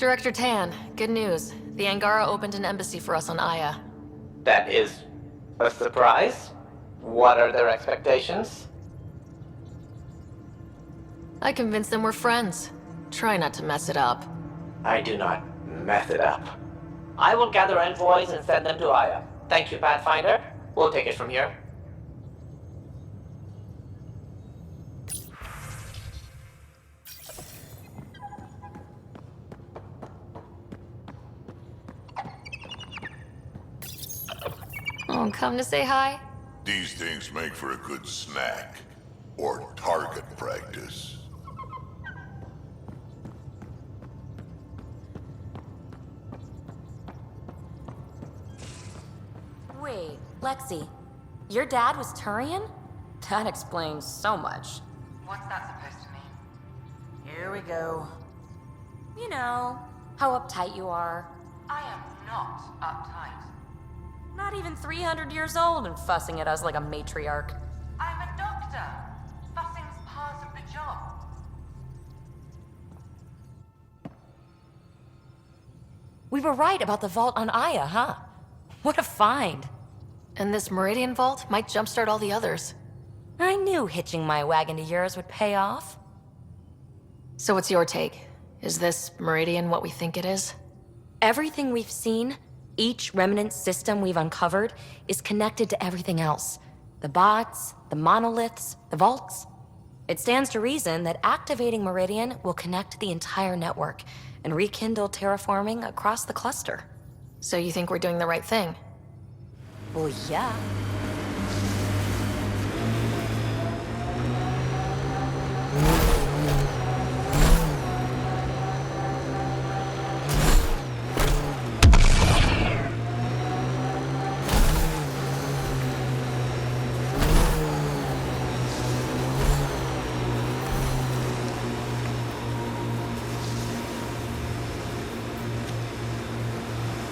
Director Tan, good news. The Angara opened an embassy for us on Aya. That is a surprise? What are their expectations? I convinced them we're friends. Try not to mess it up. I do not mess it up. I will gather envoys and send them to Aya. Thank you, Pathfinder. We'll take it from here. Oh, come to say hi? These things make for a good snack. Or target practice. Wait, Lexi, your dad was Turian? That explains so much. What's that supposed to mean? Here we go. You know, how uptight you are. I am not uptight. Not even 300 years old and fussing at us like a matriarch. I'm a doctor. Fussing's part of the job. We were right about the vault on Aya, huh? What a find. And this Meridian Vault might jumpstart all the others. I knew hitching my wagon to yours would pay off. So what's your take? Is this Meridian what we think it is? Everything we've seen, each remnant system we've uncovered, is connected to everything else. The bots, the monoliths, the vaults. It stands to reason that activating Meridian will connect the entire network and rekindle terraforming across the cluster. So you think we're doing the right thing? Well, yeah.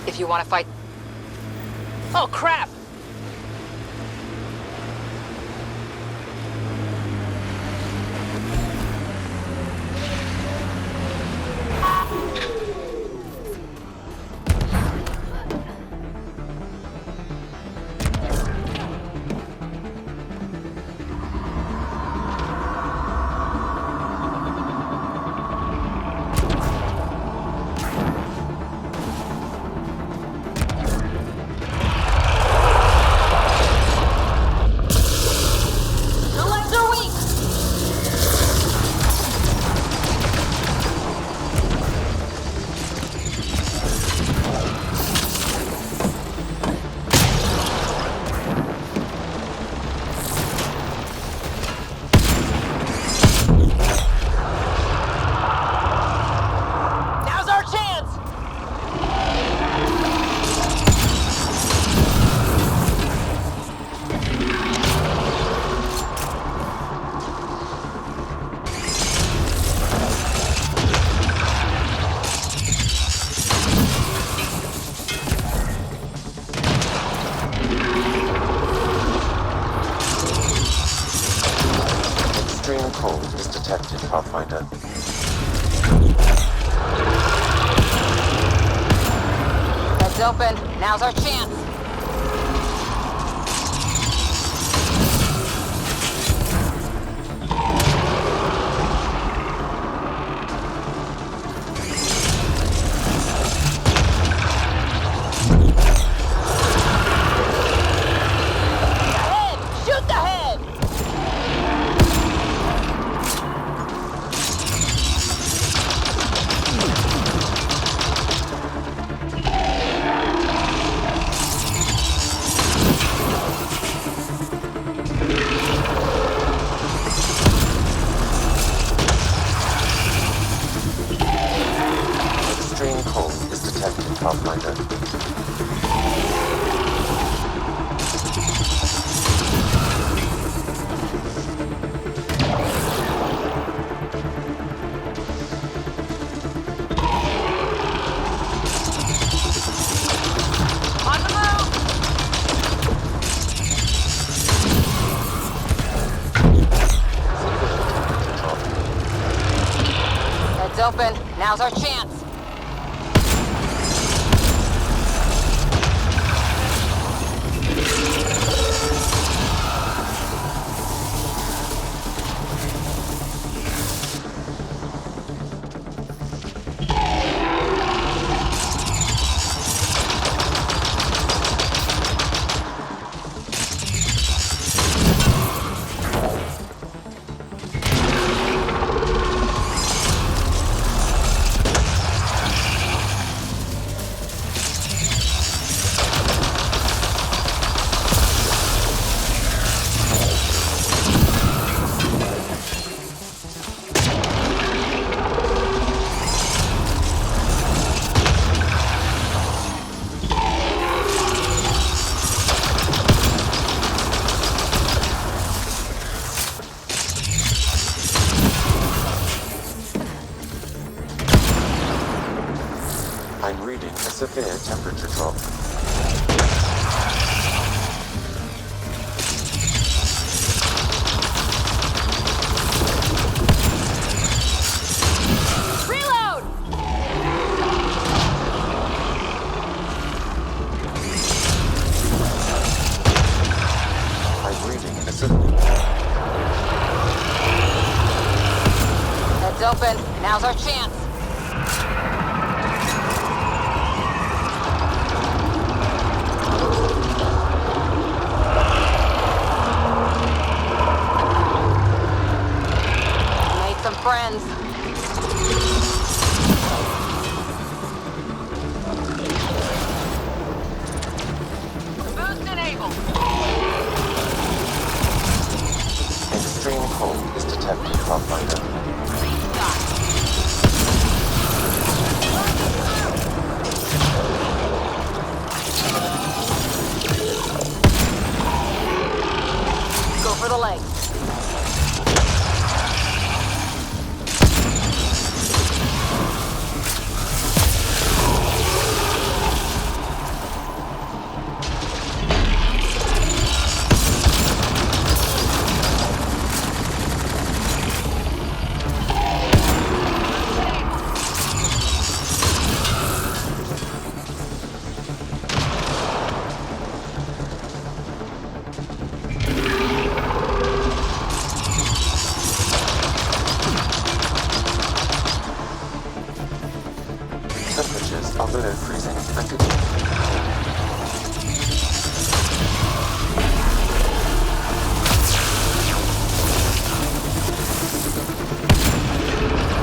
If you want to fight... Oh, crap! Extreme cold is detected, Pathfinder. Heads open. Now's our chance. Extreme cold is detected, Pathfinder. On the move! Heads open. Now's our chance. severe temperature drop. Reload! I'm reading a Heads open. Now's our chance. Made some friends. Boost enabled. extreme cold is detected, Pathfinder. Go for the leg. Temperatures are below freezing and continue.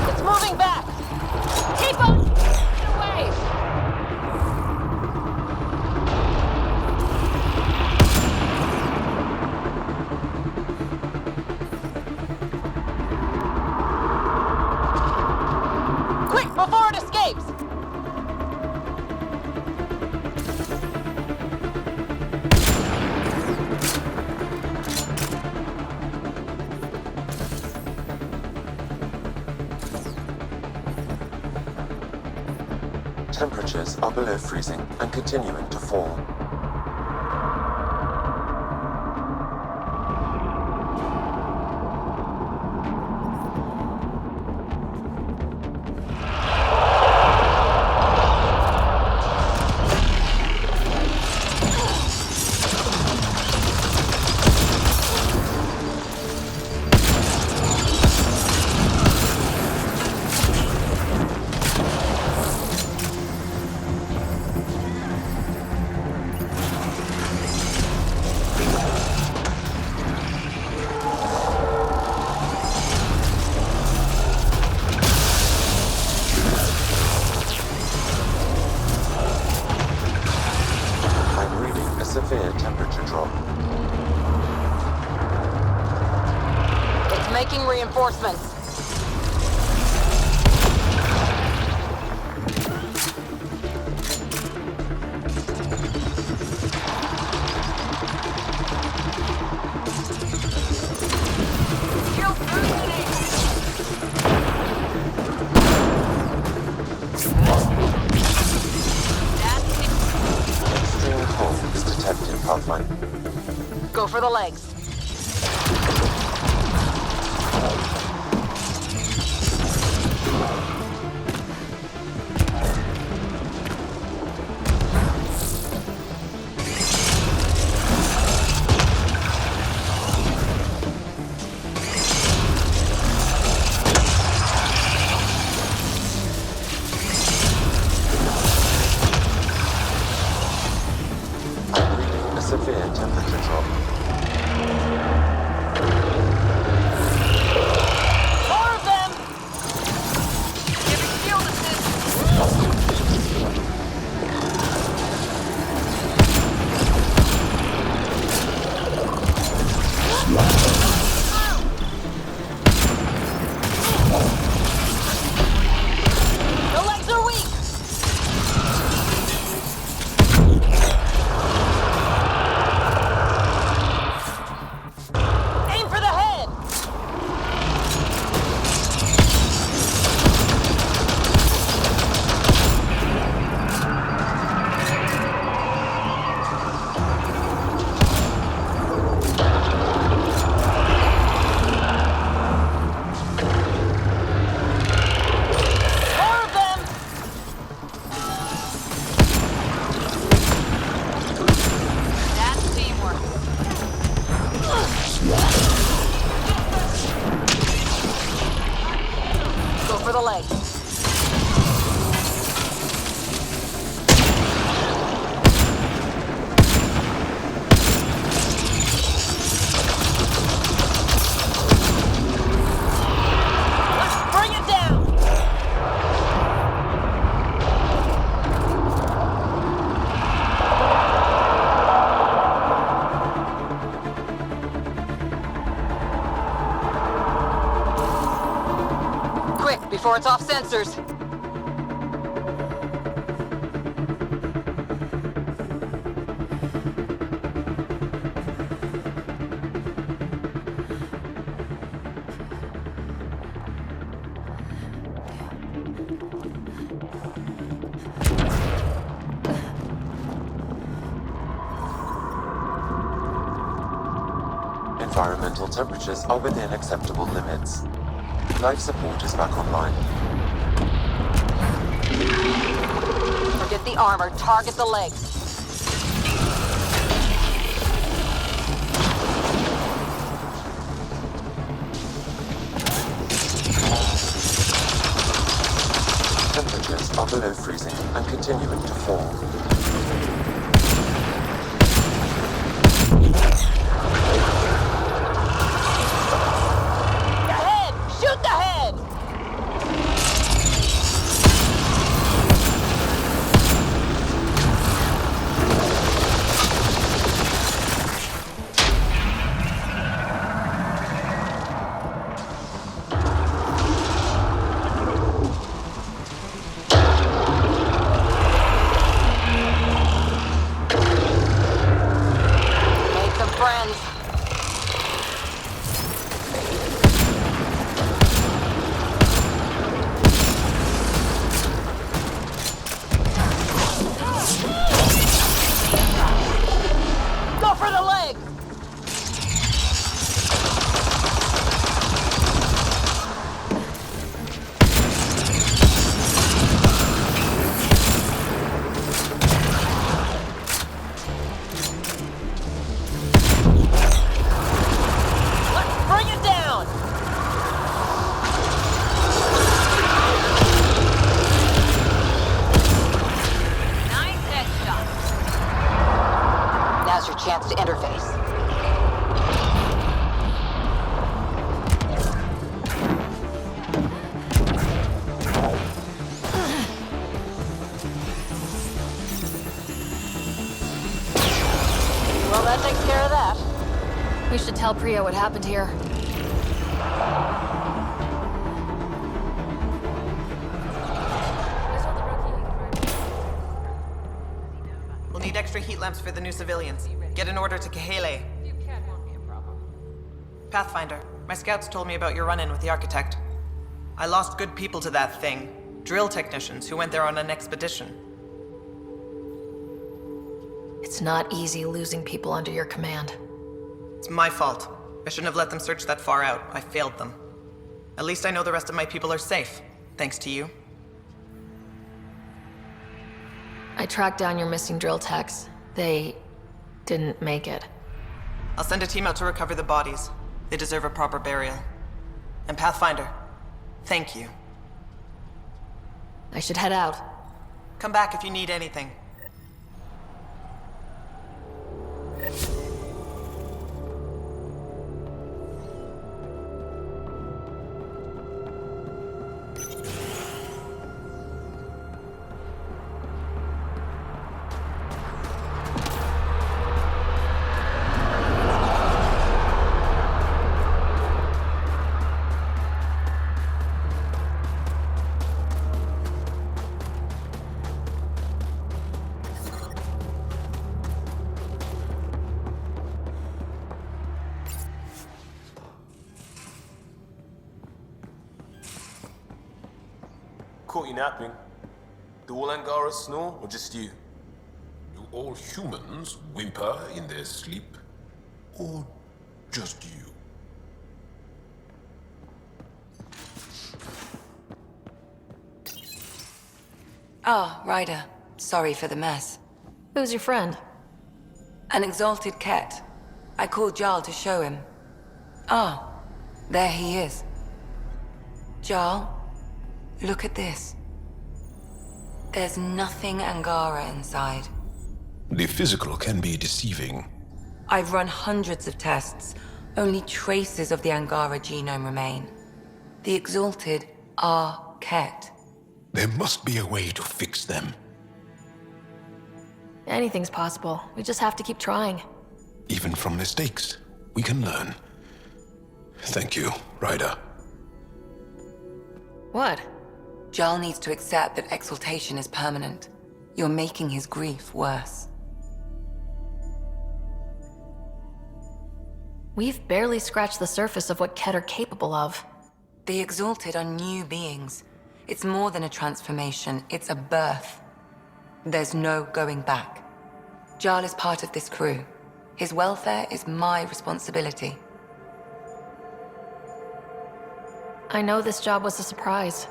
It's moving back. Keep on away. Quick, before it escapes. Temperatures are below freezing and continuing to fall. I'm reading a severe temperature drop. It's making reinforcements. Extreme cold is detected, Pathfinder. Go for the legs. I'm reading a severe temperature drop. More of them! Giving field assist. The legs are weak! before it's off sensors. Environmental temperatures are within acceptable limits. Life support is back online. Forget the armor, target the legs. Temperatures are below freezing and continuing to fall. Shoot the head! Make some friends. Go for the leg! Let's bring it down! Nice headshot. Now's your chance to interface. Well, that takes care of that. We should tell Priya what happened here. We'll need extra heat lamps for the new civilians. Get an order to Kahele. Pathfinder, my scouts told me about your run-in with the architect. I lost good people to that thing. Drill technicians who went there on an expedition. It's not easy losing people under your command. It's my fault. I shouldn't have let them search that far out. I failed them. At least I know the rest of my people are safe, thanks to you. I tracked down your missing drill techs. They didn't make it. I'll send a team out to recover the bodies. They deserve a proper burial. And Pathfinder, thank you. I should head out. Come back if you need anything. Caught you napping. Do all Angaras snore, or just you? Do all humans whimper in their sleep? Or just you? Ah, Ryder. Sorry for the mess. Who's your friend? An exalted cat. I called Jarl to show him. Ah, there he is. Jarl, look at this. There's nothing Angara inside. The physical can be deceiving. I've run hundreds of tests. Only traces of the Angara genome remain. The exalted are Ket. There must be a way to fix them. Anything's possible. We just have to keep trying. Even from mistakes, we can learn. Thank you, Ryder. What? Jarl needs to accept that exaltation is permanent. You're making his grief worse. We've barely scratched the surface of what Ket are capable of. The Exalted are new beings. It's more than a transformation, it's a birth. There's no going back. Jarl is part of this crew. His welfare is my responsibility. I know this job was a surprise,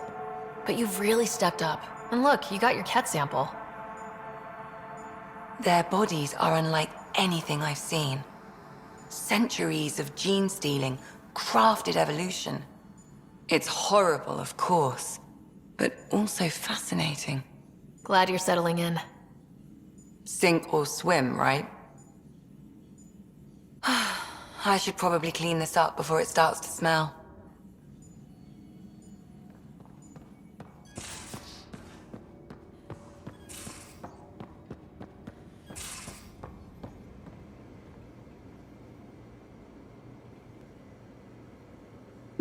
but you've really stepped up. And look, you got your Ket sample. Their bodies are unlike anything I've seen. Centuries of gene stealing, crafted evolution. It's horrible, of course, but also fascinating. Glad you're settling in. Sink or swim, right? I should probably clean this up before it starts to smell.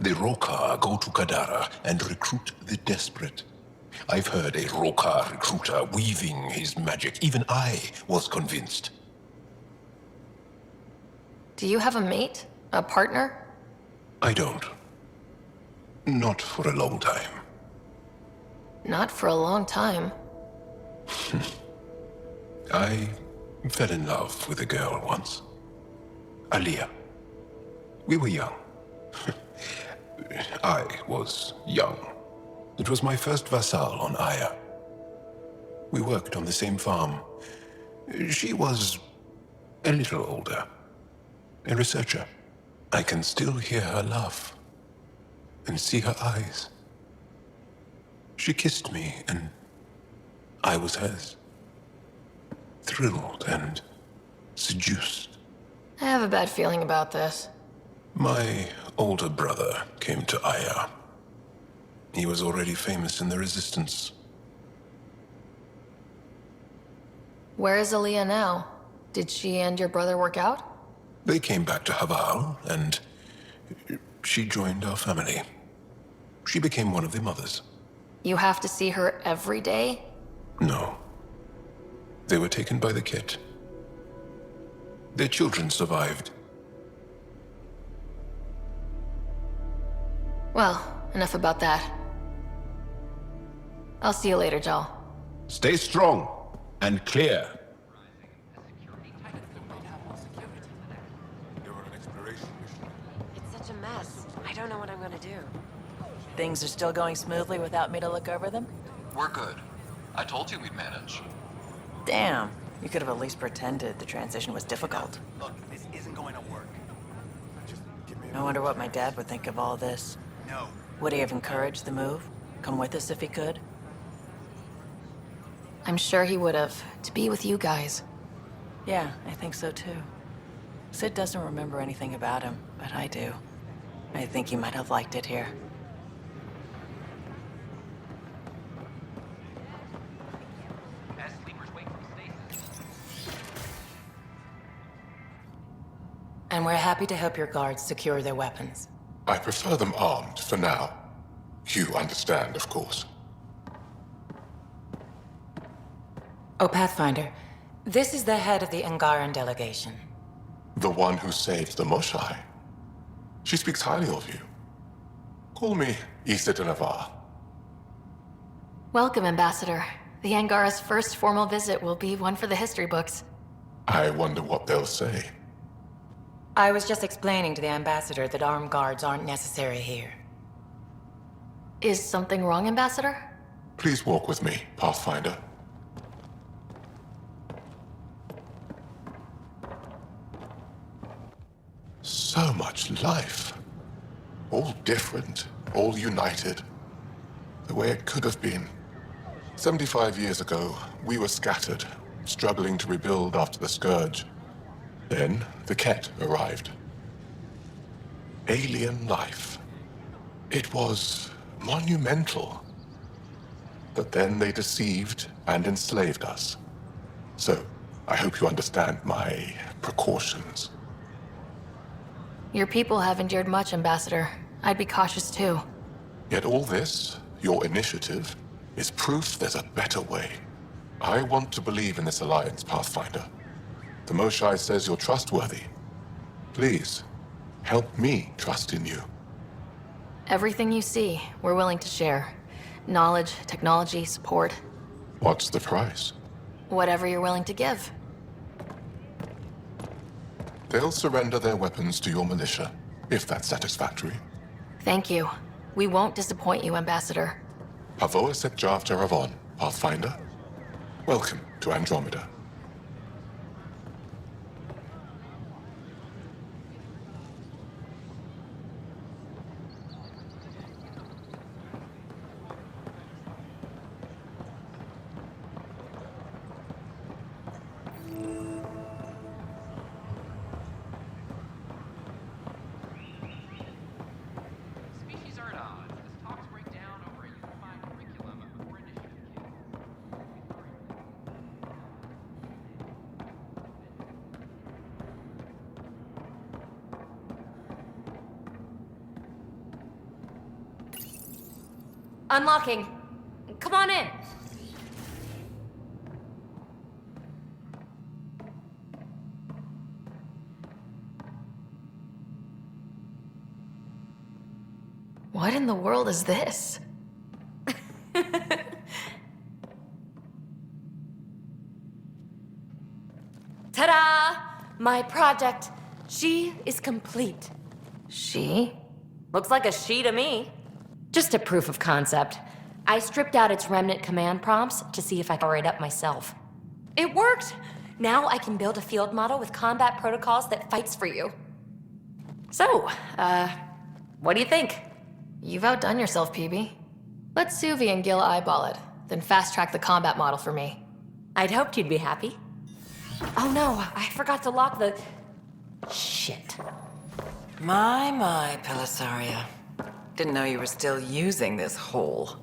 The Rokar go to Kadara and recruit the desperate. I've heard a Rokar recruiter weaving his magic. Even I was convinced. Do you have a mate? A partner? I don't. Not for a long time. Not for a long time. I fell in love with a girl once. Aliyah. We were young. I was young. It was my first vassal on Aya. We worked on the same farm. She was a little older. A researcher. I can still hear her laugh and see her eyes. She kissed me and I was hers. Thrilled and seduced. I have a bad feeling about this. My older brother came to Aya. He was already famous in the Resistance. Where is Aliyah now? Did she and your brother work out? They came back to Haval, and she joined our family. She became one of the mothers. You have to see her every day? No. They were taken by the Ket. Their children survived. Well, enough about that. I'll see you later, Jal. Stay strong and clear. It's such a mess. I don't know what I'm gonna do. Things are still going smoothly without me to look over them? We're good. I told you we'd manage. Damn. You could have at least pretended the transition was difficult. Look, this isn't going to work. Just give me I wonder what my dad would think of all this. No. Would he have encouraged the move? Come with us if he could? I'm sure he would have, to be with you guys. Yeah, I think so too. Sid doesn't remember anything about him, but I do. I think he might have liked it here. And we're happy to help your guards secure their weapons. I prefer them armed for now. You understand, of course. Oh, Pathfinder, this is the head of the Angaran delegation. The one who saved the Moshai. She speaks highly of you. Call me Issa de Navarre. Welcome, Ambassador. The Angara's first formal visit will be one for the history books. I wonder what they'll say. I was just explaining to the Ambassador that armed guards aren't necessary here. Is something wrong, Ambassador? Please walk with me, Pathfinder. So much life. All different, all united. The way it could have been. 75 years ago, we were scattered, struggling to rebuild after the Scourge. Then, the Ket arrived. Alien life. It was monumental. But then they deceived and enslaved us. So, I hope you understand my precautions. Your people have endured much, Ambassador. I'd be cautious too. Yet all this Your initiative is proof there's a better way. I want to believe in this alliance, Pathfinder. The Moshae says you're trustworthy. Please, help me trust in you. Everything you see, we're willing to share. Knowledge, technology, support. What's the price? Whatever you're willing to give. They'll surrender their weapons to your militia, if that's satisfactory. Thank you. We won't disappoint you, Ambassador. Pavoa set Javta Avon, Pathfinder. Welcome to Andromeda. Unlocking. Come on in. What in the world is this? Ta-da! My project. She is complete. She? Looks like a she to me. Just a proof of concept. I stripped out its remnant command prompts to see if I could power it up myself. It worked! Now I can build a field model with combat protocols that fights for you. So, what do you think? You've outdone yourself, PB. Let Suvi and Gil eyeball it, then fast-track the combat model for me. I'd hoped you'd be happy. Oh no, I forgot to lock the... Shit. My, Pelisaria. Didn't know you were still using this hole.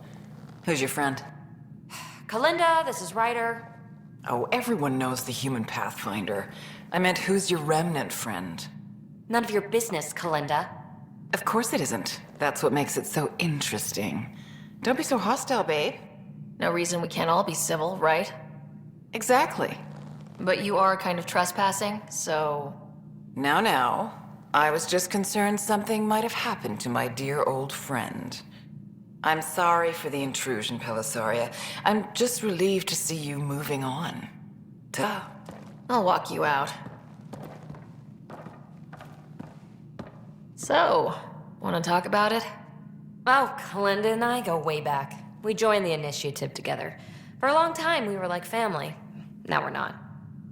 Who's your friend? Kalinda, this is Ryder. Oh, everyone knows the human Pathfinder. I meant, who's your remnant friend? None of your business, Kalinda. Of course it isn't. That's what makes it so interesting. Don't be so hostile, babe. No reason we can't all be civil, right? Exactly. But you are kind of trespassing, so... Now. I was just concerned something might have happened to my dear old friend. I'm sorry for the intrusion, Pelisaria. I'm just relieved to see you moving on. I'll walk you out. So, want to talk about it? Oh, Kalinda and I go way back. We joined the initiative together. For a long time, we were like family. Now we're not.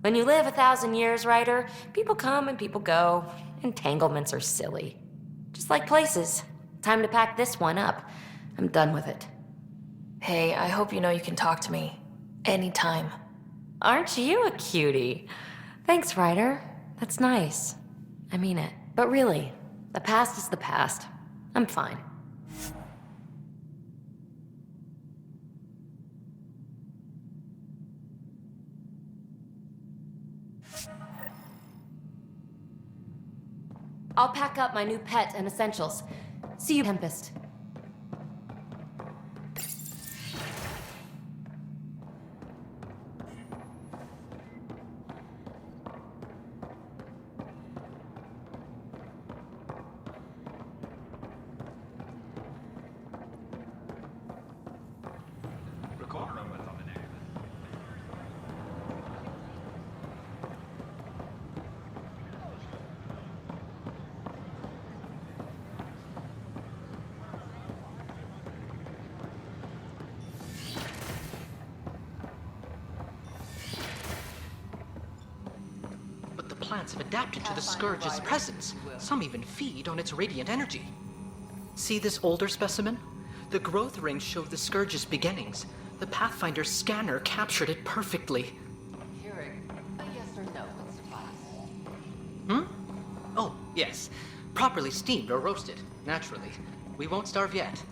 When you live 1,000 years, Ryder, people come and people go. Entanglements are silly. Just like places. Time to pack this one up. I'm done with it. Hey, I hope you know you can talk to me. Anytime. Aren't you a cutie? Thanks, Ryder. That's nice. I mean it. But really, the past is the past. I'm fine. I'll pack up my new pet and essentials. See you, Tempest. Plants have adapted to the Scourge's presence. Some even feed on its radiant energy. See this older specimen? The growth rings show the Scourge's beginnings. The Pathfinder's scanner captured it perfectly. Hearing a yes or no would suffice. Oh, yes. Properly steamed or roasted, naturally. We won't starve yet.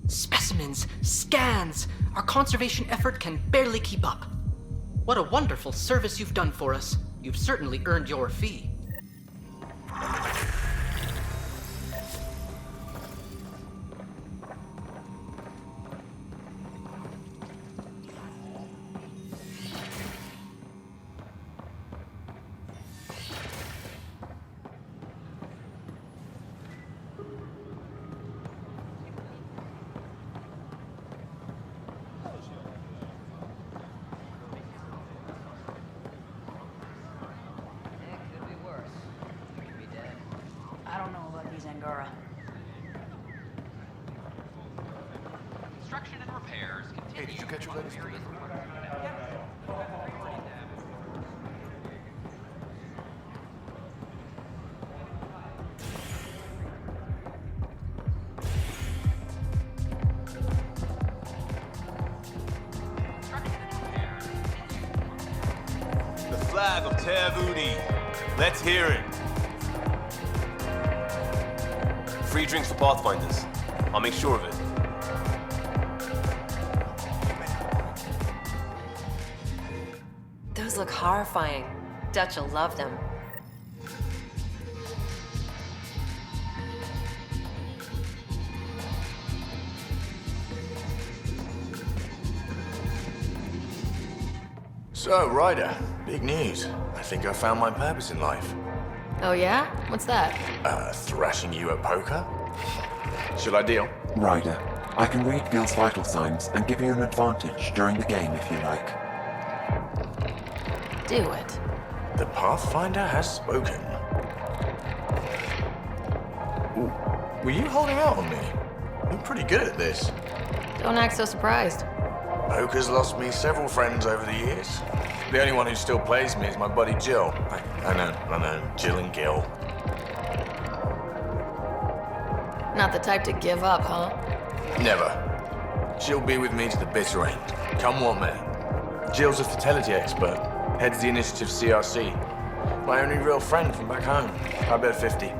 Specimens, scans! Our conservation effort can barely keep up. What a wonderful service you've done for us. You've certainly earned your fee. I don't know about these Angara. Construction and repairs continue. Hey, did you get your latest delivery? The flag of Tervudi. Let's hear it. Free drinks for Pathfinders. I'll make sure of it. Those look horrifying. Dutch will love them. So, Ryder, big news. I think I found my purpose in life. Oh yeah? What's that? Thrashing you at poker? Should I deal? Ryder, I can read Gil's vital signs and give you an advantage during the game if you like. Do it. The Pathfinder has spoken. Ooh, were you holding out on me? You're pretty good at this. Don't act so surprised. Poker's lost me several friends over the years. The only one who still plays me is my buddy Jill. I know, Jill and Gil. Not the type to give up, huh? Never. She'll be with me to the bitter end, come what may. Jill's a fertility expert, heads the initiative CRC. My only real friend from back home. I bet 50.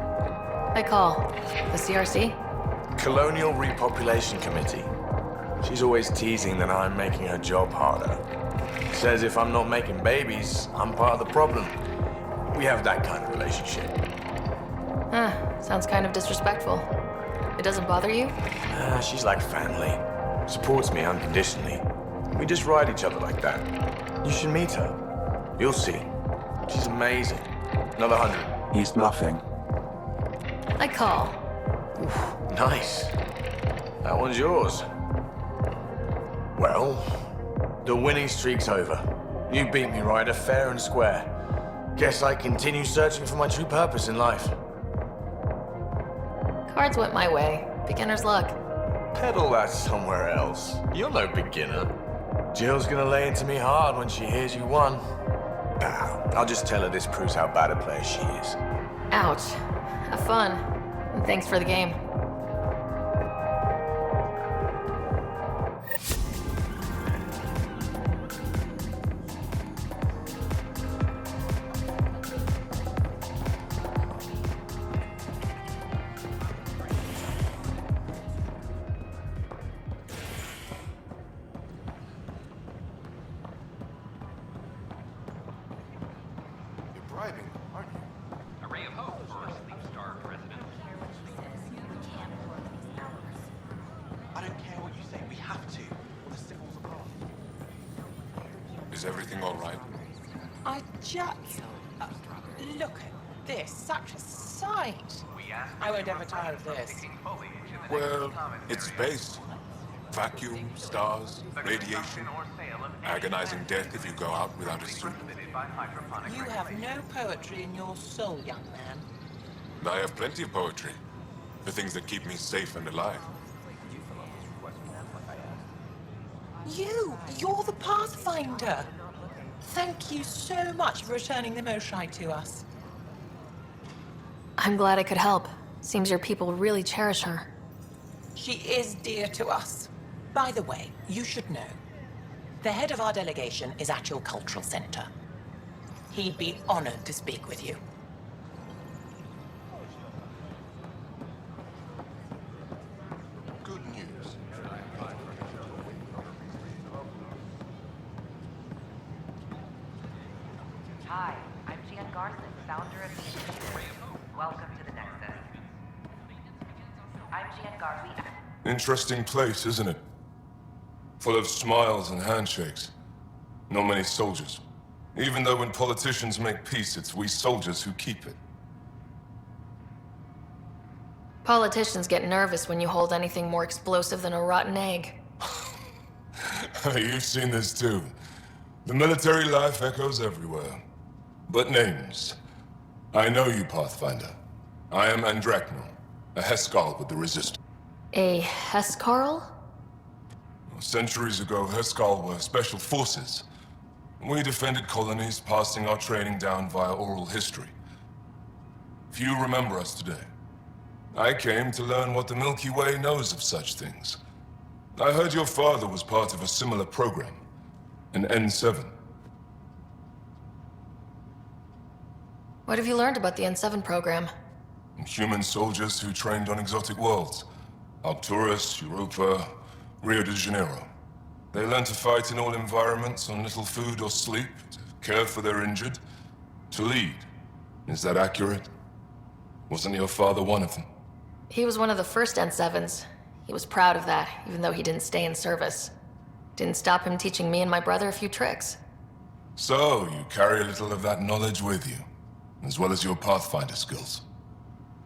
I call. The CRC? Colonial Repopulation Committee. She's always teasing that I'm making her job harder. Says if I'm not making babies, I'm part of the problem. We have that kind of relationship. Sounds kind of disrespectful. It doesn't bother you? She's like family. Supports me unconditionally. We just ride each other like that. You should meet her. You'll see. She's amazing. Another 100. He's bluffing. I call. Oof, nice. That one's yours. Well, the winning streak's over. You beat me, Ryder, fair and square. Guess I continue searching for my true purpose in life. Cards went my way. Beginner's luck. Peddle that somewhere else. You're no beginner. Jill's gonna lay into me hard when she hears you won. I'll just tell her this proves how bad a player she is. Ouch. Have fun. And thanks for the game. Bribing, aren't you? A ray of hope for our sleep-starved residents. I don't care what you say, we have to, or the signals are gone. Is everything all right? I just... look at this, such a sight. I won't ever tire of this. Well, it's space. Vacuum, stars, radiation, agonizing death if you go out without a suit. You have no poetry in your soul, young man. And I have plenty of poetry. The things that keep me safe and alive. You're the Pathfinder. Thank you so much for returning the Moshai to us. I'm glad I could help. Seems your people really cherish her. She is dear to us. By the way, you should know. The head of our delegation is at your cultural center. He'd be honored to speak with you. Good news. Interesting place, isn't it? Full of smiles and handshakes. Not many soldiers. Even though when politicians make peace, it's we soldiers who keep it. Politicians get nervous when you hold anything more explosive than a rotten egg. You've seen this too. The military life echoes everywhere. But names. I know you, Pathfinder. I am Andraknor, a Heskal with the Resistance. A Hescarl? Centuries ago, Heskal were special forces. We defended colonies, passing our training down via oral history. Few remember us today. I came to learn what the Milky Way knows of such things. I heard your father was part of a similar program, an N7. What have you learned about the N7 program? Human soldiers who trained on exotic worlds. Arcturus, Europa, Rio de Janeiro. They learn to fight in all environments on little food or sleep, to care for their injured, to lead. Is that accurate? Wasn't your father one of them? He was one of the first N7s. He was proud of that, even though he didn't stay in service. Didn't stop him teaching me and my brother a few tricks. So, you carry a little of that knowledge with you, as well as your Pathfinder skills.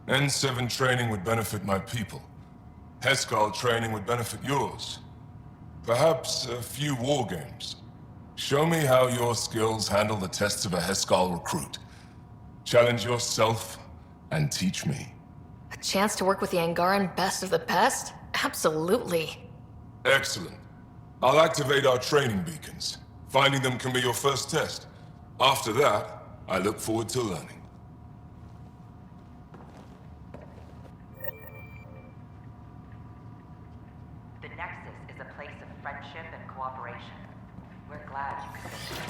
N7 training would benefit my people. Heskal training would benefit yours. Perhaps a few war games. Show me how your skills handle the tests of a Heskal recruit. Challenge yourself and teach me. A chance to work with the Angaran best of the best? Absolutely. Excellent. I'll activate our training beacons. Finding them can be your first test. After that, I look forward to learning. The Nexus is a place of friendship and cooperation. We're glad you could visit.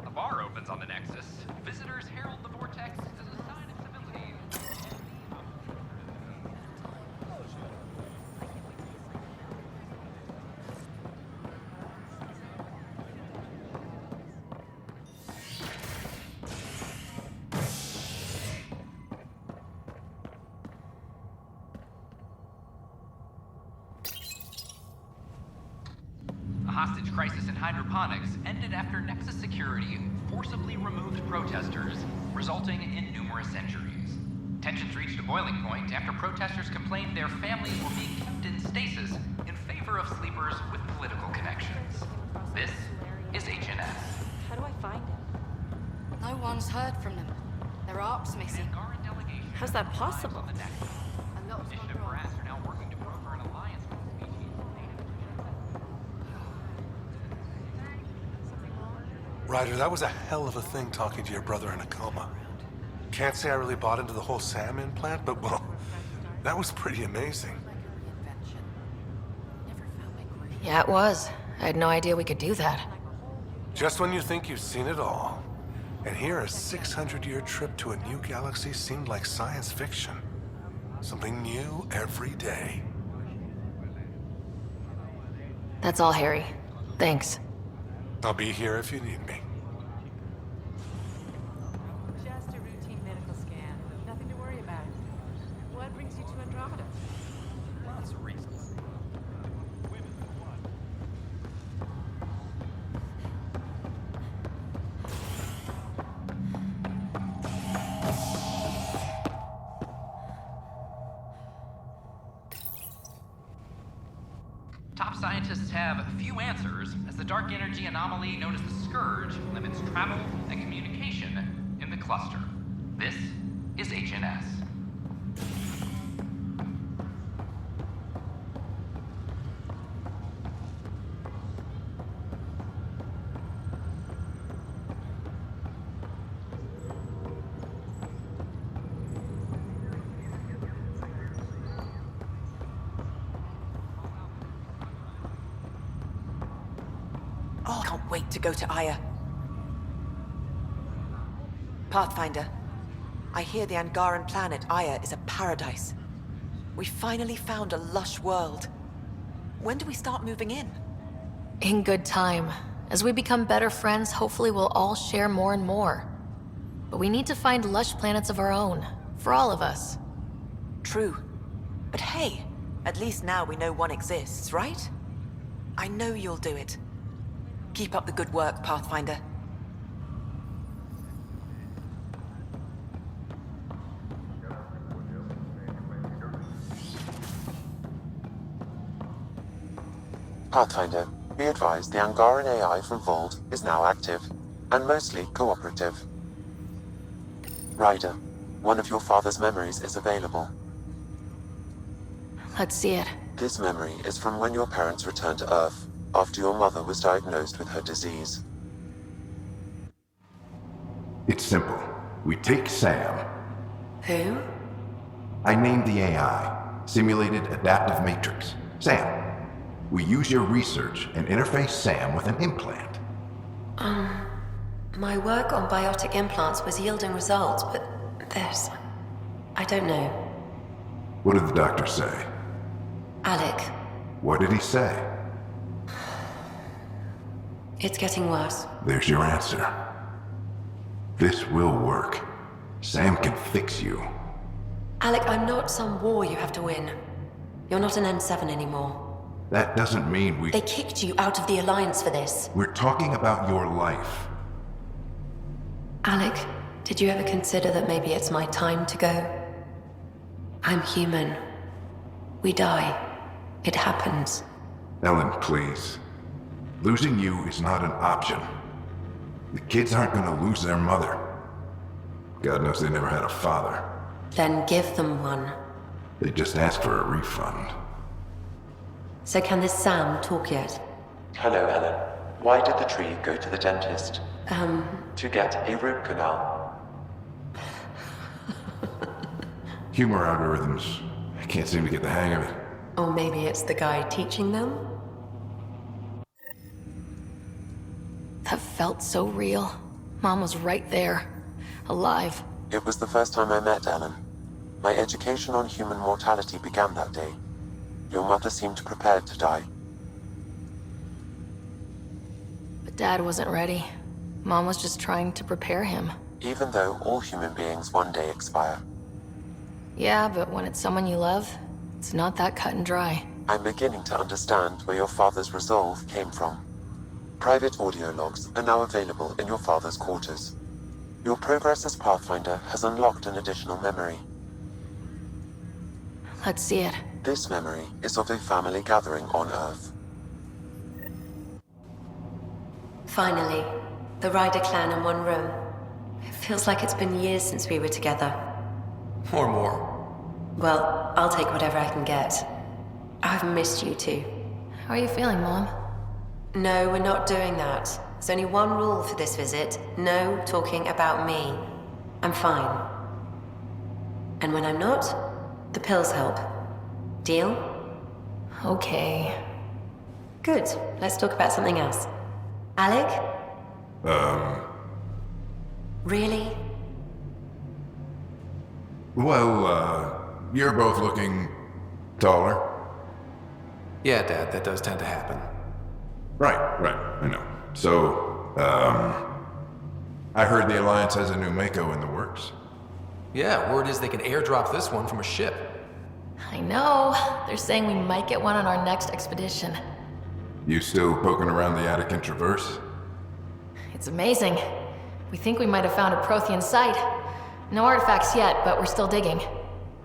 A bar opens on the Nexus. Visitors herald the vortex as a sign of civility. A hostage crisis in hydroponics ended after Nexus security forcibly removed protesters, resulting in numerous injuries. Tensions reached a boiling point after protesters complained their families were being kept in stasis in favor of sleepers with political connections. This is HNS. How do I find him? No one's heard from them. Their ARP's missing. How's that possible? Mission and Brass are now working to broker an alliance with the species. Ryder, that was a hell of a thing talking to your brother in a coma. Can't say I really bought into the whole SAM implant, but well, that was pretty amazing. Yeah, it was. I had no idea we could do that. Just when you think you've seen it all. And here a 600-year trip to a new galaxy seemed like science fiction. Something new every day. That's all, Harry. Thanks. I'll be here if you need me. Just a routine medical scan. Nothing to worry about. What brings you to Andromeda? Lots of reasons. Top scientists have few answers, as the dark energy anomaly known as the Scourge limits travel and communication in the cluster. This is HNS. Oh, I can't wait to go to Aya. Pathfinder, I hear the Angaran planet Aya is a paradise. We finally found a lush world. When do we start moving in? In good time. As we become better friends, hopefully we'll all share more and more. But we need to find lush planets of our own, for all of us. True. But hey, at least now we know one exists, right? I know you'll do it. Keep up the good work, Pathfinder. Pathfinder, be advised the Angaran AI from Vault is now active, and mostly cooperative. Ryder, one of your father's memories is available. Let's see it. This memory is from when your parents returned to Earth, after your mother was diagnosed with her disease. It's simple. We take Sam. Who? I named the AI, Simulated Adaptive Matrix. Sam. We use your research and interface Sam with an implant. My work on biotic implants was yielding results, but this... I don't know. What did the doctor say? Alec, What did he say? it's getting worse. There's your answer. This will work. Sam can fix you. Alec, I'm not some war you have to win. You're not an N7 anymore. That doesn't mean we... They kicked you out of the Alliance for this. We're talking about your life. Alec, did you ever consider that maybe it's my time to go? I'm human. We die. It happens. Ellen, please. Losing you is not an option. The kids aren't gonna lose their mother. God knows they never had a father. Then give them one. They just asked for a refund. So can this Sam talk yet? Hello, Ellen. Why did the tree go to the dentist? To get a root canal. Humor algorithms. I can't seem to get the hang of it. Or maybe it's the guy teaching them? That felt so real. Mom was right there. Alive. It was the first time I met Ellen. My education on human mortality began that day. Your mother seemed prepared to die. But Dad wasn't ready. Mom was just trying to prepare him. Even though all human beings one day expire. Yeah, but when it's someone you love, it's not that cut and dry. I'm beginning to understand where your father's resolve came from. Private audio logs are now available in your father's quarters. Your progress as Pathfinder has unlocked an additional memory. Let's see it. This memory is of a family gathering on Earth. Finally, the Ryder clan in one room. It feels like it's been years since we were together. Or more. Well, I'll take whatever I can get. I've missed you too. How are you feeling, Mom? No, we're not doing that. There's only one rule for this visit. No talking about me. I'm fine. And when I'm not, the pills help. Deal? Okay. Good. Let's talk about something else. Alec? Really? Well, you're both looking taller. Yeah, Dad, that does tend to happen. Right, I know. So, I heard the Alliance has a new Mako in the works. Yeah, word is they can airdrop this one from a ship. I know. They're saying we might get one on our next expedition. You still poking around the Attican Traverse? It's amazing. We think we might have found a Prothean site. No artifacts yet, but we're still digging.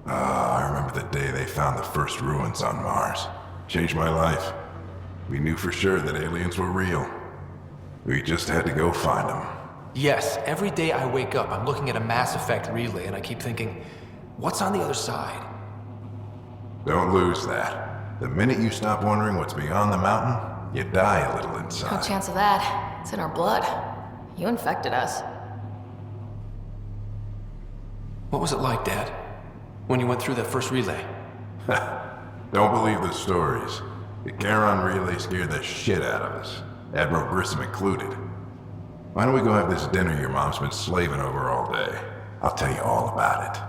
I remember the day they found the first ruins on Mars. Changed my life. We knew for sure that aliens were real. We just had to go find them. Yes, every day I wake up, I'm looking at a Mass Effect relay and I keep thinking, what's on the other side? Don't lose that. The minute you stop wondering what's beyond the mountain, you die a little inside. No chance of that. It's in our blood. You infected us. What was it like, Dad? When you went through that first relay? Don't believe the stories. The Charon relay scared the shit out of us. Admiral Grissom included. Why don't we go have this dinner your mom's been slaving over all day? I'll tell you all about it.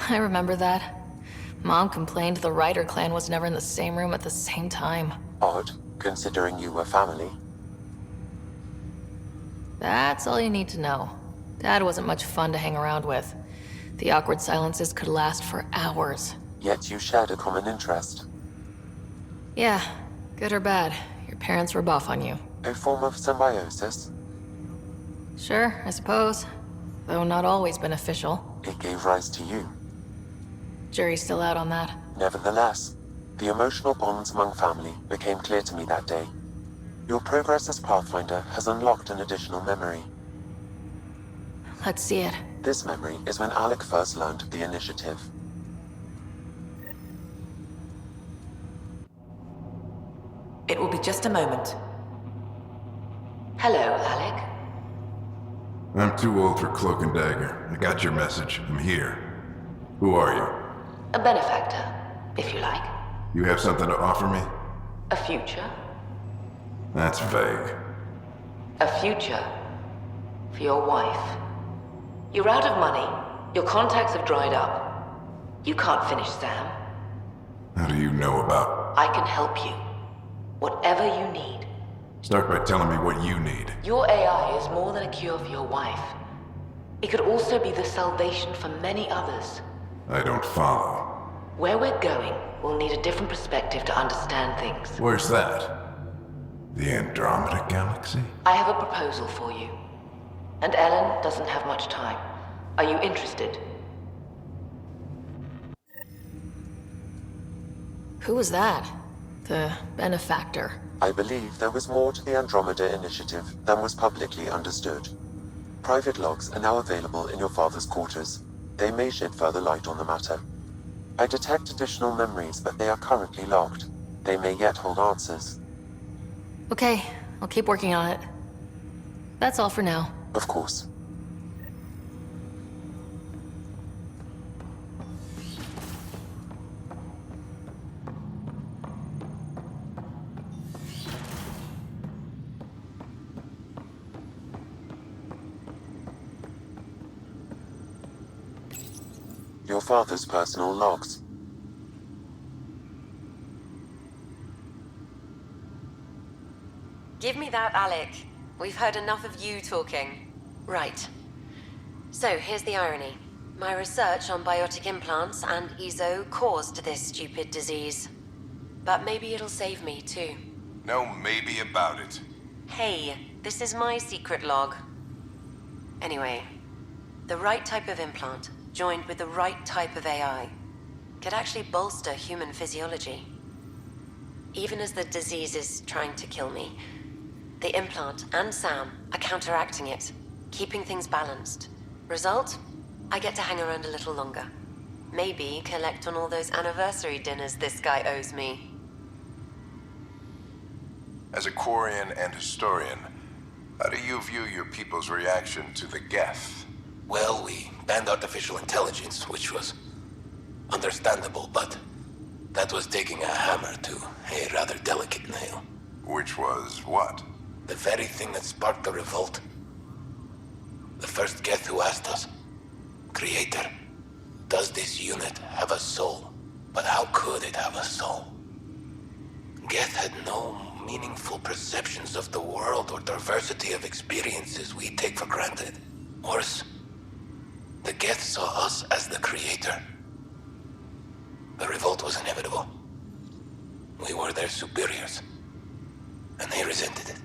I remember that. Mom complained the Ryder clan was never in the same room at the same time. Odd, considering you were family. That's all you need to know. Dad wasn't much fun to hang around with. The awkward silences could last for hours. Yet you shared a common interest. Yeah, good or bad, your parents were buff on you. A form of symbiosis? Sure, I suppose. Though not always beneficial. It gave rise to you. Jury's still out on that. Nevertheless, the emotional bonds among family became clear to me that day. Your progress as Pathfinder has unlocked an additional memory. Let's see it. This memory is when Alec first learned of the initiative. It will be just a moment. Hello, Alec. I'm too old for Cloak and Dagger. I got your message. I'm here. Who are you? A benefactor, if you like. You have something to offer me? A future? That's vague. A future for your wife. You're out of money. Your contacts have dried up. You can't finish Sam. How do you know about? I can help you. Whatever you need. Start by telling me what you need. Your AI is more than a cure for your wife. It could also be the salvation for many others. I don't follow. Where we're going, we'll need a different perspective to understand things. Where's that? The Andromeda Galaxy? I have a proposal for you. And Ellen doesn't have much time. Are you interested? Who was that? The benefactor. I believe there was more to the Andromeda initiative than was publicly understood. Private logs are now available in your father's quarters. They may shed further light on the matter. I detect additional memories, but they are currently logged. They may yet hold answers. Okay, I'll keep working on it. That's all for now. Of course. Your father's personal logs. Give me that, Alec. We've heard enough of you talking. Right. So, here's the irony. My research on biotic implants and ESO caused this stupid disease. But maybe it'll save me, too. No maybe about it. Hey, this is my secret log. Anyway, the right type of implant, joined with the right type of AI, could actually bolster human physiology. Even as the disease is trying to kill me, the implant and Sam are counteracting it, keeping things balanced. Result? I get to hang around a little longer. Maybe collect on all those anniversary dinners this guy owes me. As a Quarian and historian, how do you view your people's reaction to the Geth? Well, we banned artificial intelligence, which was understandable, but that was taking a hammer to a rather delicate nail. Which was what? The very thing that sparked the revolt. The first Geth who asked us, Creator, does this unit have a soul? But how could it have a soul? Geth had no meaningful perceptions of the world or diversity of experiences we take for granted. Worse, the Geth saw us as the Creator. The revolt was inevitable. We were their superiors, and they resented it.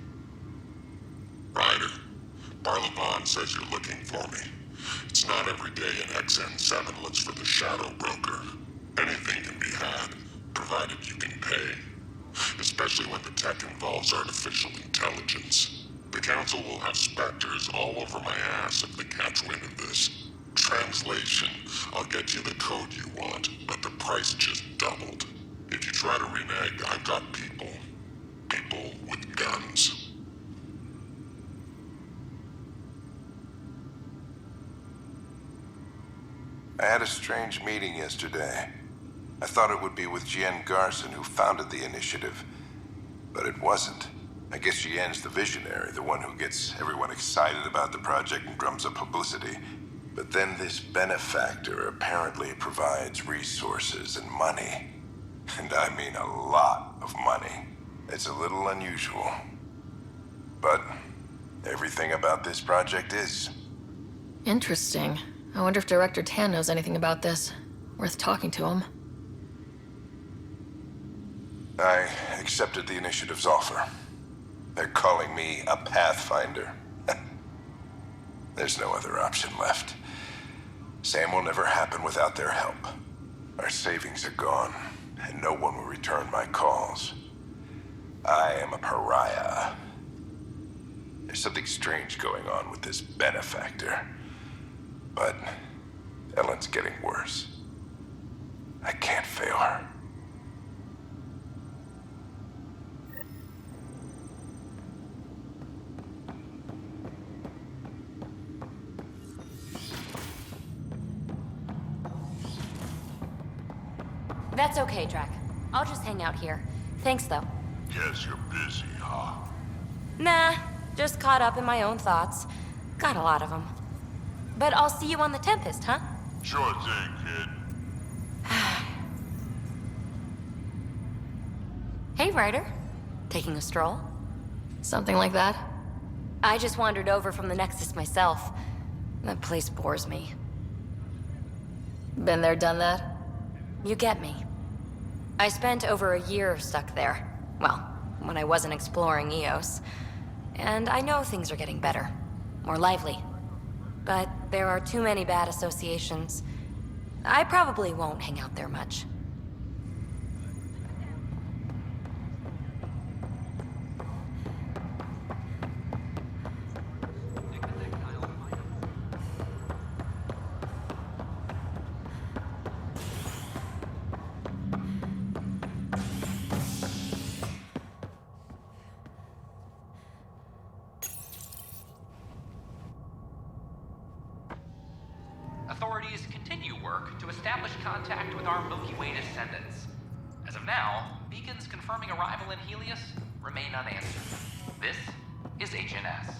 Ryder, Barlavon says you're looking for me. It's not every day an XN7 looks for the Shadow Broker. Anything can be had, provided you can pay. Especially when the tech involves artificial intelligence. The Council will have specters all over my ass if they catch wind of this. Translation, I'll get you the code you want, but the price just doubled. If you try to renege, I've got people. People with guns. I had a strange meeting yesterday. I thought it would be with Jien Garson, who founded the initiative, but it wasn't. I guess Jien's the visionary, the one who gets everyone excited about the project and drums up publicity. But then this benefactor apparently provides resources and money. And I mean a lot of money. It's a little unusual. But every everything about this project is. Interesting. I wonder if Director Tan knows anything about this. Worth talking to him. I accepted the initiative's offer. They're calling me a Pathfinder. There's no other option left. Sam will never happen without their help. Our savings are gone, and no one will return my calls. I am a pariah. There's something strange going on with this benefactor. But Ellen's getting worse. I can't fail her. That's okay, Drac. I'll just hang out here. Thanks, though. Guess you're busy, huh? Nah, just caught up in my own thoughts. Got a lot of them. But I'll see you on the Tempest, huh? Sure thing, kid. Hey, Ryder. Taking a stroll? Something like that? I just wandered over from the Nexus myself. That place bores me. Been there, done that? You get me. I spent over a year stuck there. Well, when I wasn't exploring Eos. And I know things are getting better. More lively. But there are too many bad associations. I probably won't hang out there much. Authorities continue work to establish contact with our Milky Way descendants. As of now, beacons confirming arrival in Helios remain unanswered. This is HNS.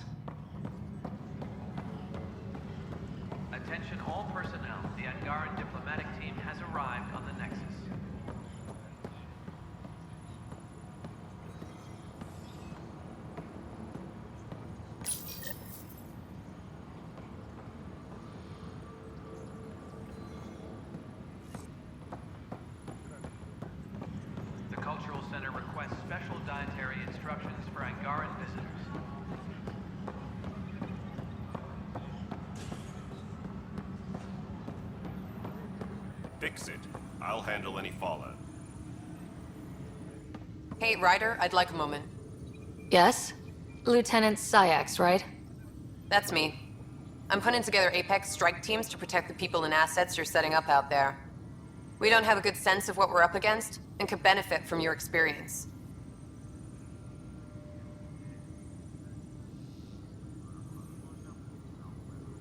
Attention all personnel. The Angaran diplomatic team has arrived on the Nexus. The Cultural Center requests special dietary instructions for Angaran visitors. Fix it. I'll handle any fallout. Hey, Ryder, I'd like a moment. Yes? Lieutenant Syax, right? That's me. I'm putting together Apex strike teams to protect the people and assets you're setting up out there. We don't have a good sense of what we're up against, and could benefit from your experience.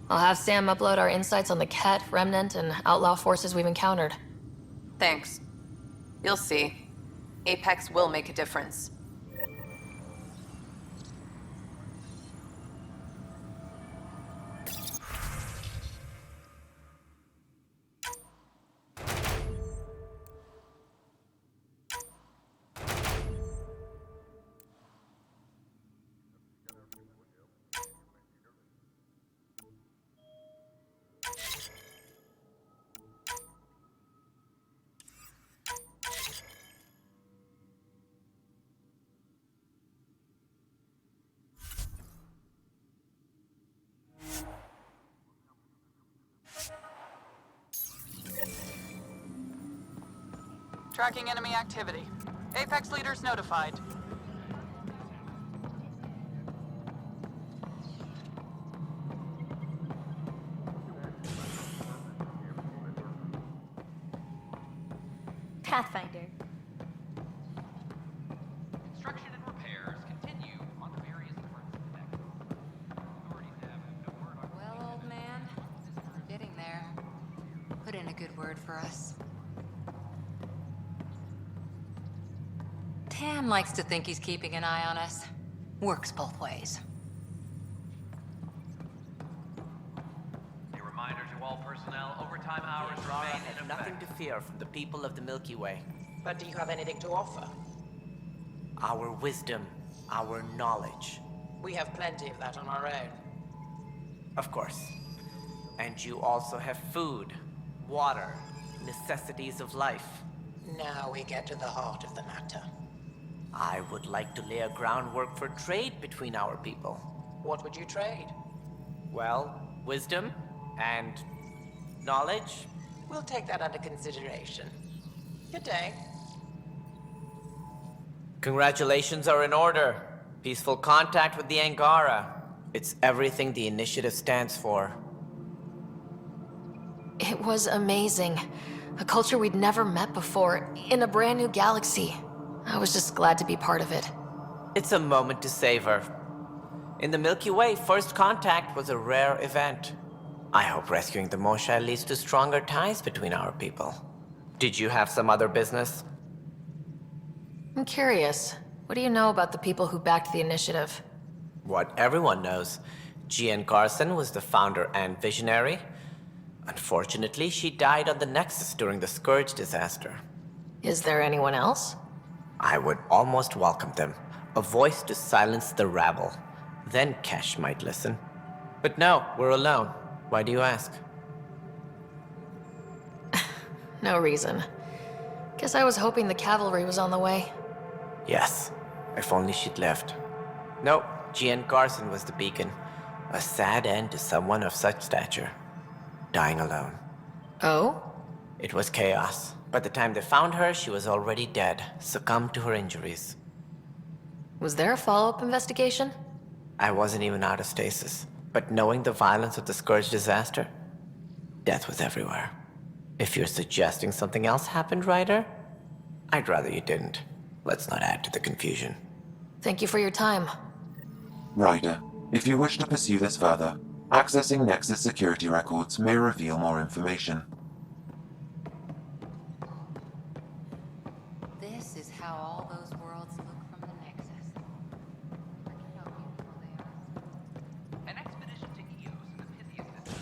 I'll have Sam upload our insights on the Ket, Remnant, and outlaw forces we've encountered. Thanks. You'll see. Apex will make a difference. Tracking enemy activity. Apex leaders notified. Pathfinder. Construction and repairs continue on the various parts of the Nexus. Authorities have no word on... Well, old man, we're getting there. Put in a good word for us. Tan likes to think he's keeping an eye on us. Works both ways. A reminder to all personnel, overtime hours Lara remain has in nothing effect. to fear from the people of the Milky Way. But do you have anything to offer? Our wisdom, our knowledge. We have plenty of that on our own. Of course. And you also have food, water, necessities of life. Now we get to the heart of the matter. I would like to lay a groundwork for trade between our people. What would you trade? Well, wisdom and knowledge. We'll take that under consideration. Good day. Congratulations are in order. Peaceful contact with the Angara. It's everything the initiative stands for. It was amazing. A culture we'd never met before, in a brand new galaxy. I was just glad to be part of it. It's a moment to savor. In the Milky Way, first contact was a rare event. I hope rescuing the Moshae leads to stronger ties between our people. Did you have some other business? I'm curious. What do you know about the people who backed the initiative? What everyone knows. Jean Carson was the founder and visionary. Unfortunately, she died on the Nexus during the Scourge disaster. Is there anyone else? I would almost welcome them. A voice to silence the rabble. Then Kesh might listen. But no, we're alone. Why do you ask? No reason. Guess I was hoping the cavalry was on the way. Yes, if only she'd lived. Nope, Jean Carson was the beacon. A sad end to someone of such stature. Dying alone. Oh? It was chaos. By the time they found her, she was already dead, succumbed to her injuries. Was there a follow-up investigation? I wasn't even out of stasis, but knowing the violence of the Scourge disaster, death was everywhere. If you're suggesting something else happened, Ryder, I'd rather you didn't. Let's not add to the confusion. Thank you for your time. Ryder, if you wish to pursue this further, accessing Nexus security records may reveal more information. This is how all those worlds look from the Nexus. I can show you how they are. An expedition to Eos in the Pythia system.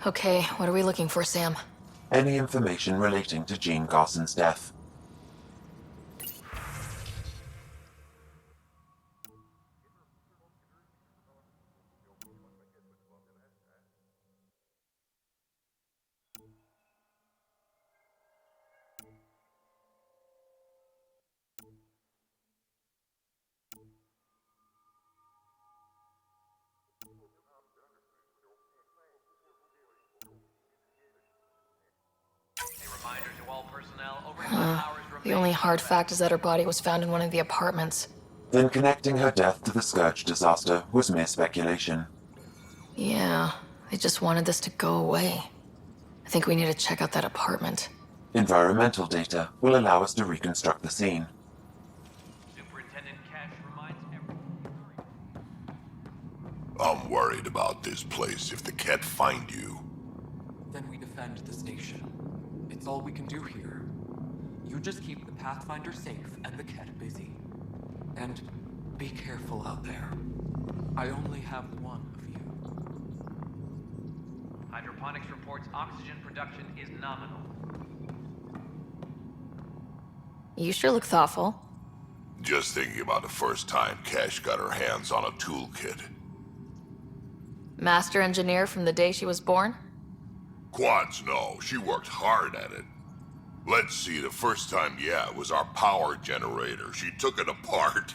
Okay, what are we looking for, Sam? Any information relating to Jean Carson's death. The only hard fact is that her body was found in one of the apartments. Then connecting her death to the Scourge disaster was mere speculation. Yeah, they just wanted this to go away. I think we need to check out that apartment. Environmental data will allow us to reconstruct the scene. Superintendent Cash reminds I'm worried about this place if they can't find you. Then we defend the station. It's all we can do here. You just keep the Pathfinder safe and the Ket busy. And be careful out there. I only have one of you. Hydroponics reports oxygen production is nominal. You sure look thoughtful. Just thinking about the first time Cash got her hands on a toolkit. Master engineer from the day she was born? Quads, no. She worked hard at it. Let's see, the first time, yeah, was our power generator. She took it apart.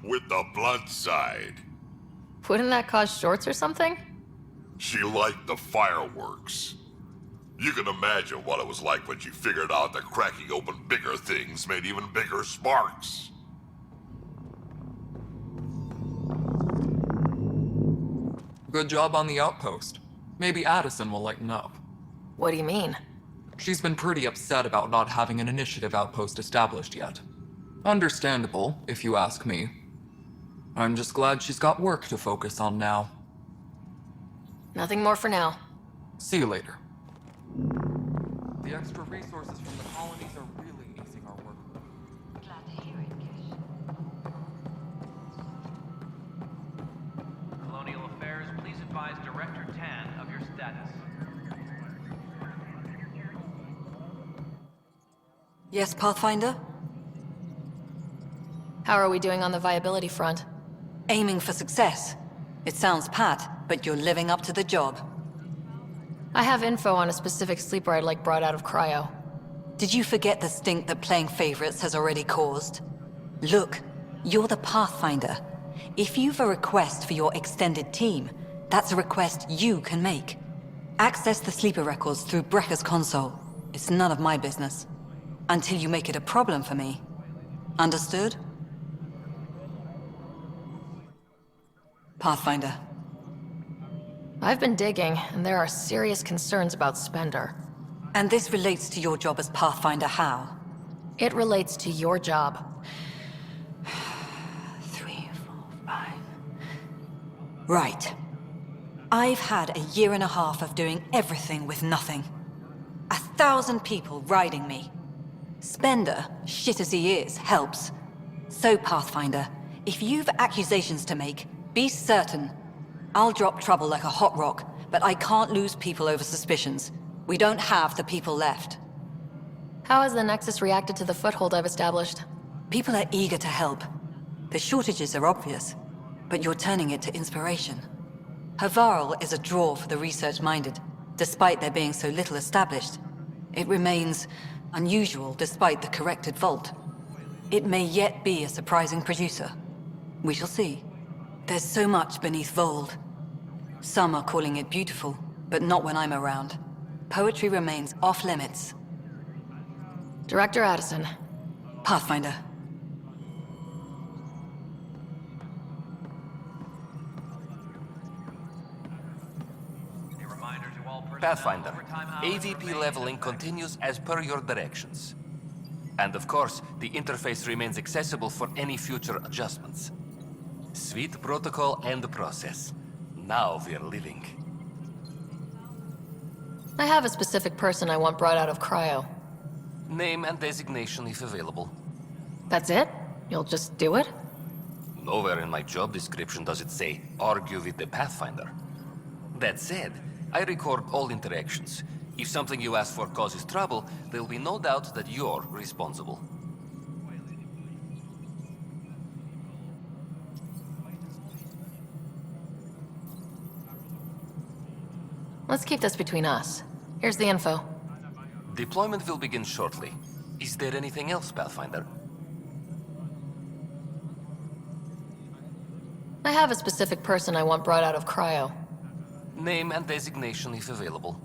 With the blunt side. Wouldn't that cause shorts or something? She liked the fireworks. You can imagine what it was like when she figured out that cracking open bigger things made even bigger sparks. Good job on the outpost. Maybe Addison will lighten up. What do you mean? She's been pretty upset about not having an initiative outpost established yet. Understandable, if you ask me. I'm just glad she's got work to focus on now. Nothing more for now. See you later. The extra resources from the colonies are status. Yes, Pathfinder? How are we doing on the viability front? Aiming for success. It sounds pat, but you're living up to the job. I have info on a specific sleeper I'd like brought out of cryo. Did you forget the stink that playing favorites has already caused? Look, you're the Pathfinder. If you've a request for your extended team, that's a request you can make. Access the sleeper records through Brekker's console. It's none of my business. Until you make it a problem for me. Understood? Pathfinder. I've been digging, and there are serious concerns about Spender. And this relates to your job as Pathfinder how? It relates to your job. 3, 4, 5... Right. I've had a year and a half of doing everything with nothing. 1,000 people riding me. Spender, shit as he is, helps. So, Pathfinder, if you've accusations to make, be certain. I'll drop trouble like a hot rock, but I can't lose people over suspicions. We don't have the people left. How has the Nexus reacted to the foothold I've established? People are eager to help. The shortages are obvious, but you're turning it to inspiration. Havarl is a draw for the research-minded, despite there being so little established. It remains unusual despite the corrected vault. It may yet be a surprising producer. We shall see. There's so much beneath Vold. Some are calling it beautiful, but not when I'm around. Poetry remains off-limits. Director Addison. Pathfinder. Pathfinder, AVP leveling continues as per your directions. And of course, the interface remains accessible for any future adjustments. Sweet protocol and process. Now we're living. I have a specific person I want brought out of cryo. Name and designation if available. That's it? You'll just do it? Nowhere in my job description does it say, argue with the Pathfinder. That said, I record all interactions. If something you ask for causes trouble, there'll be no doubt that you're responsible. Let's keep this between us. Here's the info. Deployment will begin shortly. Is there anything else, Pathfinder? I have a specific person I want brought out of cryo. Name and designation if available.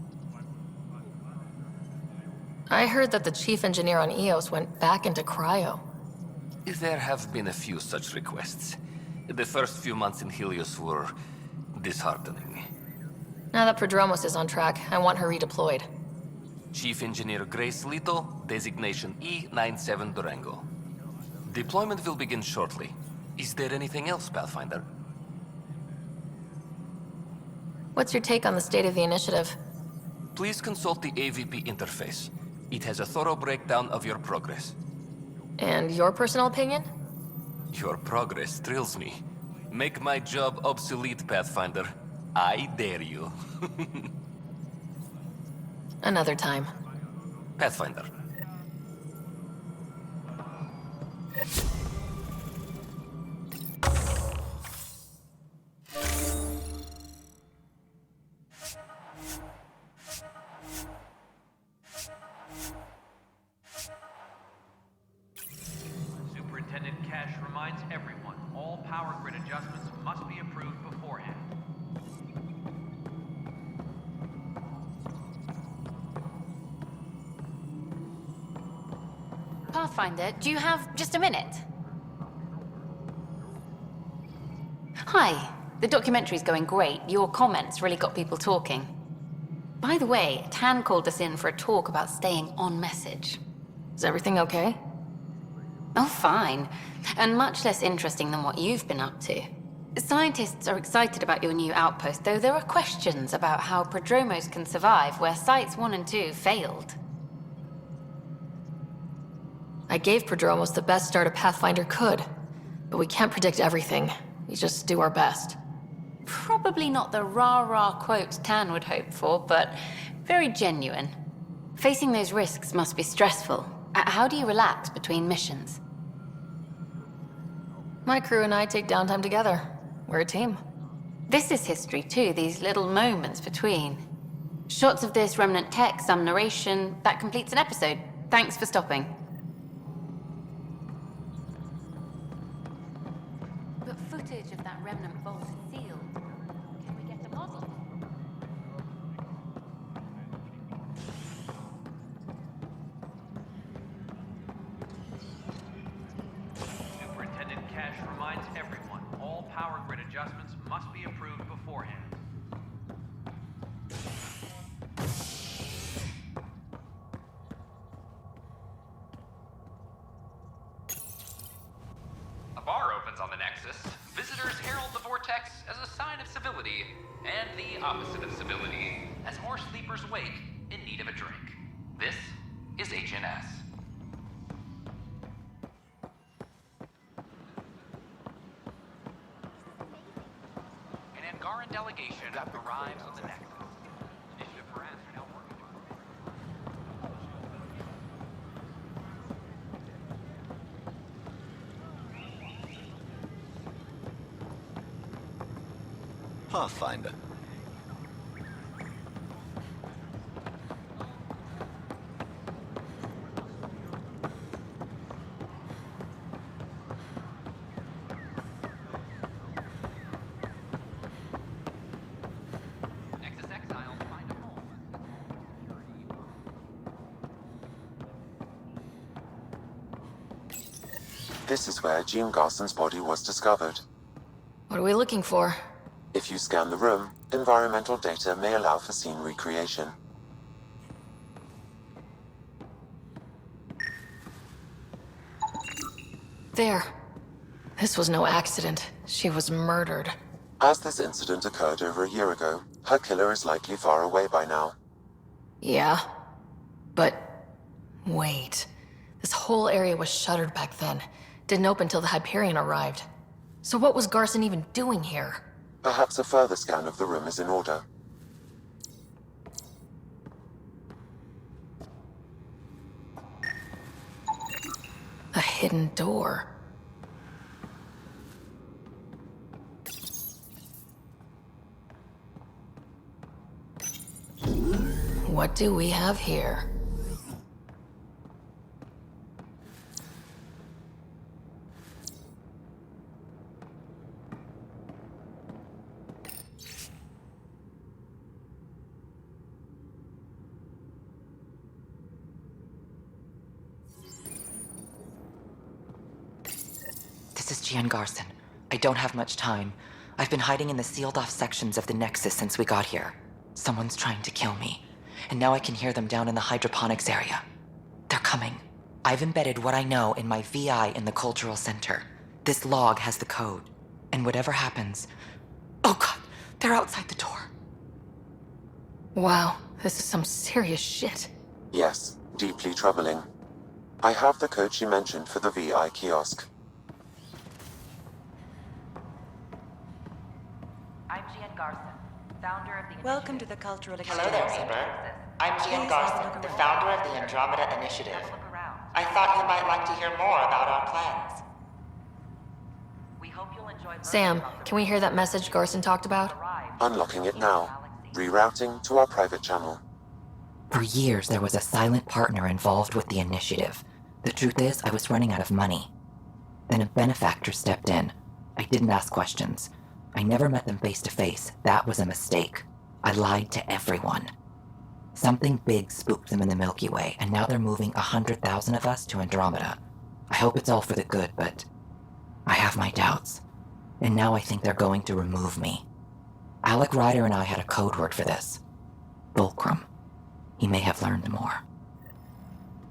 I heard that the chief engineer on EOS went back into cryo. There have been a few such requests. The first few months in Helios were disheartening. Now that Prodromos is on track, I want her redeployed. Chief Engineer Grace Lito, designation E97 Durango. Deployment will begin shortly. Is there anything else, Pathfinder? What's your take on the state of the initiative? Please consult the AVP interface. It has a thorough breakdown of your progress. And your personal opinion? Your progress thrills me. Make my job obsolete, Pathfinder. I dare you. Another time. Pathfinder. Superintendent Cash reminds everyone, all power grid adjustments must be approved beforehand. Pathfinder, do you have just a minute? Hi. The documentary's going great. Your comments really got people talking. By the way, Tan called us in for a talk about staying on message. Is everything okay? Oh, fine. And much less interesting than what you've been up to. Scientists are excited about your new outpost, though there are questions about how Prodromos can survive where Sites 1 and 2 failed. I gave Prodromos the best start a Pathfinder could, but we can't predict everything. We just do our best. Probably not the rah-rah quote Tan would hope for, but very genuine. Facing those risks must be stressful. How do you relax between missions? My crew and I take downtime together. We're a team. This is history too, these little moments between. Shots of this remnant tech, some narration, that completes an episode. Thanks for stopping. But footage of that remnant vault is sealed. Can we get a model? Superintendent Cash reminds everyone, all power grid adjustments must be approved beforehand. A bar opens on the Nexus. Visitors herald the vortex as a sign of civility, and the opposite of civility, as more sleepers wake in need of a drink. This is HNS. An Angaran delegation arrives on the Nexus. Initiative harassed are now working. Pathfinder. Nexus exiles find a home. This is where Jean Garson's body was discovered. What are we looking for? If you scan the room, environmental data may allow for scene recreation. There. This was no accident. She was murdered. As this incident occurred over a year ago, her killer is likely far away by now. Yeah. But... wait. This whole area was shuttered back then. Didn't open till the Hyperion arrived. So what was Garson even doing here? Perhaps a further scan of the room is in order. A hidden door. What do we have here? This is Gian Garson. I don't have much time. I've been hiding in the sealed-off sections of the Nexus since we got here. Someone's trying to kill me, and now I can hear them down in the hydroponics area. They're coming. I've embedded what I know in my VI in the Cultural Center. This log has the code, and whatever happens... Oh god, they're outside the door. Wow, this is some serious shit. Yes, deeply troubling. I have the code she mentioned for the VI kiosk. I'm Gian Garson, founder of the... Welcome to the Cultural Hello Exchange. there, Center. I'm Gian Garson, the founder of the Andromeda Initiative. I thought you might like to hear more about our plans. We hope you'll enjoy... Sam, can we hear that message Garson talked about? Unlocking it now. Rerouting to our private channel. For years, there was a silent partner involved with the initiative. The truth is, I was running out of money. Then a benefactor stepped in. I didn't ask questions. I never met them face to face. That was a mistake. I lied to everyone. Something big spooked them in the Milky Way, and now they're moving 100,000 of us to Andromeda. I hope it's all for the good, but I have my doubts. And now I think they're going to remove me. Alec Ryder and I had a code word for this. Fulcrum. He may have learned more.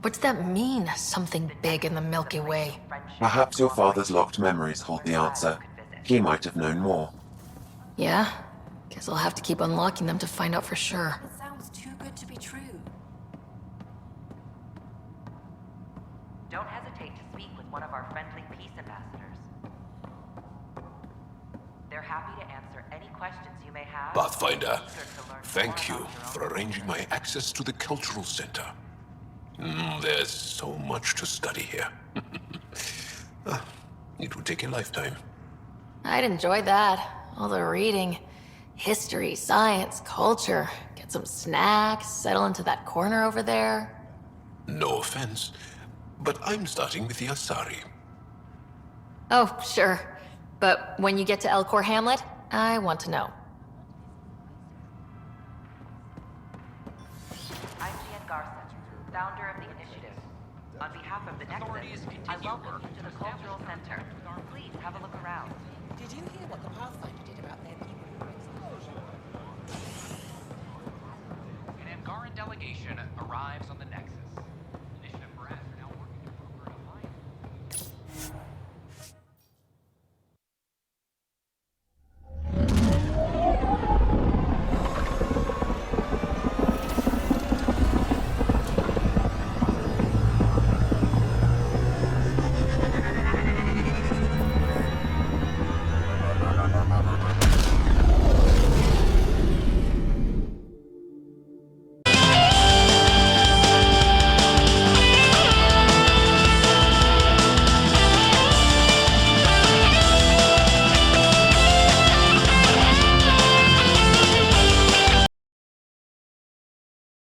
What's that mean, something big in the Milky Way? Perhaps your father's locked memories hold the answer. He might have known more. Yeah? Guess I'll have to keep unlocking them to find out for sure. It sounds too good to be true. Don't hesitate to speak with one of our friendly peace ambassadors. They're happy to answer any questions you may have. Pathfinder, thank you for arranging my access to the cultural center. There's so much to study here. It would take a lifetime. I'd enjoy that. All the reading. History, science, culture. Get some snacks, settle into that corner over there. No offense, but I'm starting with the Asari. Oh, sure. But when you get to Elcor Hamlet, I want to know. I'm Jan Garson, founder of the initiative. On behalf of the Nexus, I welcome you to the Cultural Center. Please have a look around. Did you hear what the Pathfinder did about their people who were exposed? An Angaran delegation arrives on the Nexus.